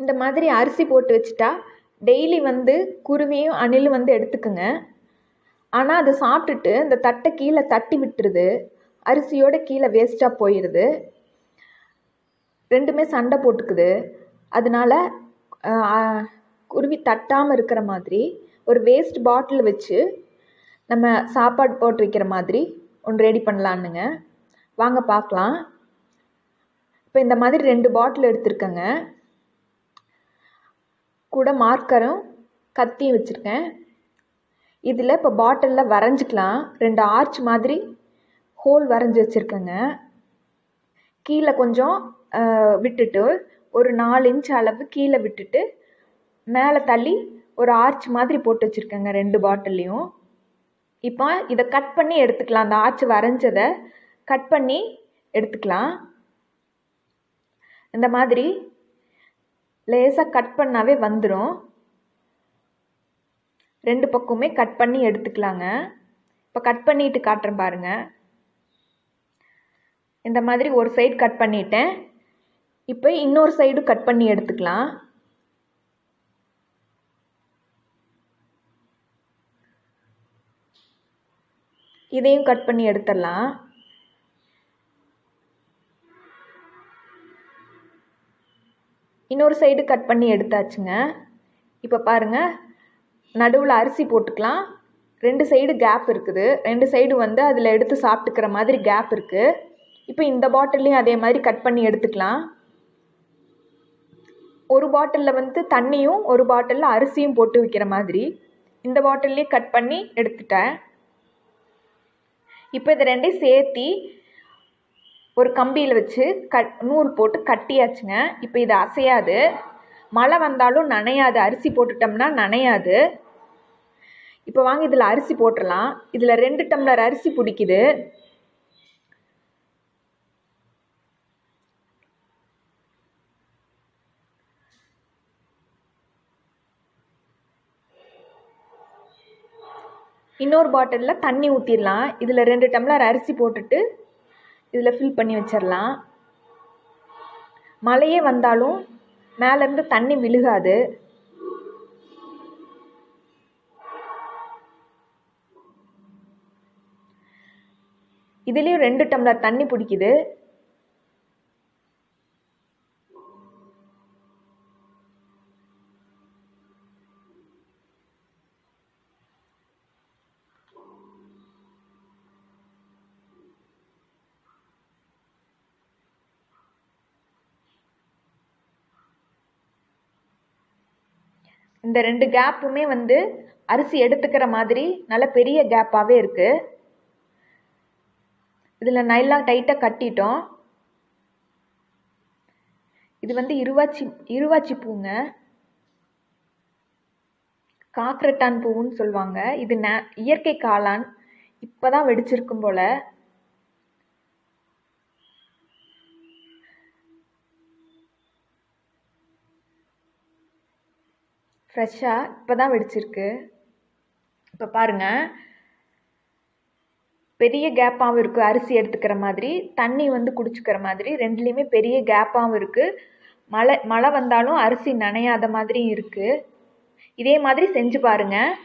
இந்த மாதிரி அரிசி போட்டு வச்சுட்டா டெய்லி வந்து குருவியும் அணிலும் வந்து எடுத்துக்குங்க. ஆனால் அது சாப்பிட்டுட்டு இந்த தட்டை கீழே தட்டி விட்டுருது, அரிசியோட கீழே வேஸ்ட்டாக போயிடுது. ரெண்டுமே சண்டை போட்டுக்குது. அதனால குருவி தட்டாமல் இருக்கிற மாதிரி ஒரு வேஸ்ட் பாட்டில் வச்சு நம்ம சாப்பாடு போட்டு வைக்கிற மாதிரி ஒன்று ரெடி பண்ணலான்னுங்க. வாங்க பார்க்கலாம். இப்போ இந்த மாதிரி 2 பாட்டில் எடுத்துருக்கேங்க. கூட மார்க்கரும் கத்தியும் வச்சுருக்கேன். இதில் இப்போ பாட்டிலில் வரைஞ்சிக்கலாம். 2 ஆர்ச் மாதிரி ஹோல் வரைஞ்சி வச்சுருக்கேங்க. கீழே கொஞ்சம் விட்டுட்டு ஒரு 4 இன்ச் அளவு கீழே விட்டுட்டு மேலே தள்ளி ஒரு ஆர்ச் மாதிரி போட்டு வச்சுருக்கேங்க 2 பாட்டில்லையும். இப்போ இதை கட் பண்ணி எடுத்துக்கலாம். அந்த ஆர்ச் வரைஞ்சதை கட் பண்ணி எடுத்துக்கலாம். இந்த மாதிரி லேசாக கட் பண்ணாவே வந்துடும். 2 பக்கமுமே கட் பண்ணி எடுத்துக்கலாங்க. இப்போ கட் பண்ணிட்டு காட்டுறேன் பாருங்கள். இந்த மாதிரி ஒரு சைடு கட் பண்ணிட்டேன். இப்போ இன்னொரு சைடு கட் பண்ணி எடுத்துக்கலாம். இதையும் கட் பண்ணி எடுத்துடலாம். இன்னொரு சைடு கட் பண்ணி எடுத்தாச்சுங்க. இப்போ பாருங்கள், நடுவில் அரிசி போட்டுக்கலாம். 2 சைடு கேப் இருக்குது. 2 சைடு வந்து அதில் எடுத்து சாப்பிட்டுக்கிற மாதிரி கேப் இருக்குது. இப்போ இந்த பாட்டிலையும் அதே மாதிரி கட் பண்ணி எடுத்துக்கலாம். ஒரு பாட்டிலில் வந்து தண்ணியும் ஒரு பாட்டிலில் அரிசியும் போட்டு வைக்கிற மாதிரி இந்த பாட்டில்லையும் கட் பண்ணி எடுத்துட்டேன். இப்போ இது 2ஐயும் சேர்த்தி ஒரு கம்பியில் வச்சு நூல் போட்டு கட்டியாச்சுங்க. இப்போ இது அசையாது. மழை வந்தாலும் நனையாது. அரிசி போட்டுட்டோம்னா நனையாது. இப்போ வாங்க இதில் அரிசி போட்டுடலாம். இதில் 2 டம்ளர் அரிசி பிடிக்குது. இன்னொரு பாட்டிலில் தண்ணி ஊற்றிடலாம். இதில் 2 டம்ளர் அரிசி போட்டுட்டு இதில் ஃபில் பண்ணி வச்சிடலாம். மழையே வந்தாலும் மேலேருந்து தண்ணி விழுகாது. இதுலேயும் 2 டம்ளர் தண்ணி பிடிக்குது. இந்த 2 கேப்புமே வந்து அரிசி எடுத்துக்கிற மாதிரி நல்ல பெரிய கேப்பாகவே இருக்குது. இதில் நல்லா டைட்டாக கட்டிட்டோம். இது வந்து இருவாச்சி பூங்க, காக்கரட்டான் பூவுன்னு சொல்லுவாங்க. இது இயற்கை காளான். இப்போ தான் வெடிச்சிருக்கும் போல். ஃப்ரெஷ்ஷாக இப்போ தான் வெடிச்சிருக்கு. இப்போ பாருங்கள், பெரிய கேப்பாகவும் இருக்குது. அரிசி எடுத்துக்கிற மாதிரி, தண்ணி வந்து குடிச்சிக்கிற மாதிரி, 2லேயுமே பெரிய கேப்பாகவும் இருக்குது. மழை வந்தாலும் அரிசி நனையாத மாதிரியும் இருக்குது. இதே மாதிரி செஞ்சு பாருங்கள்.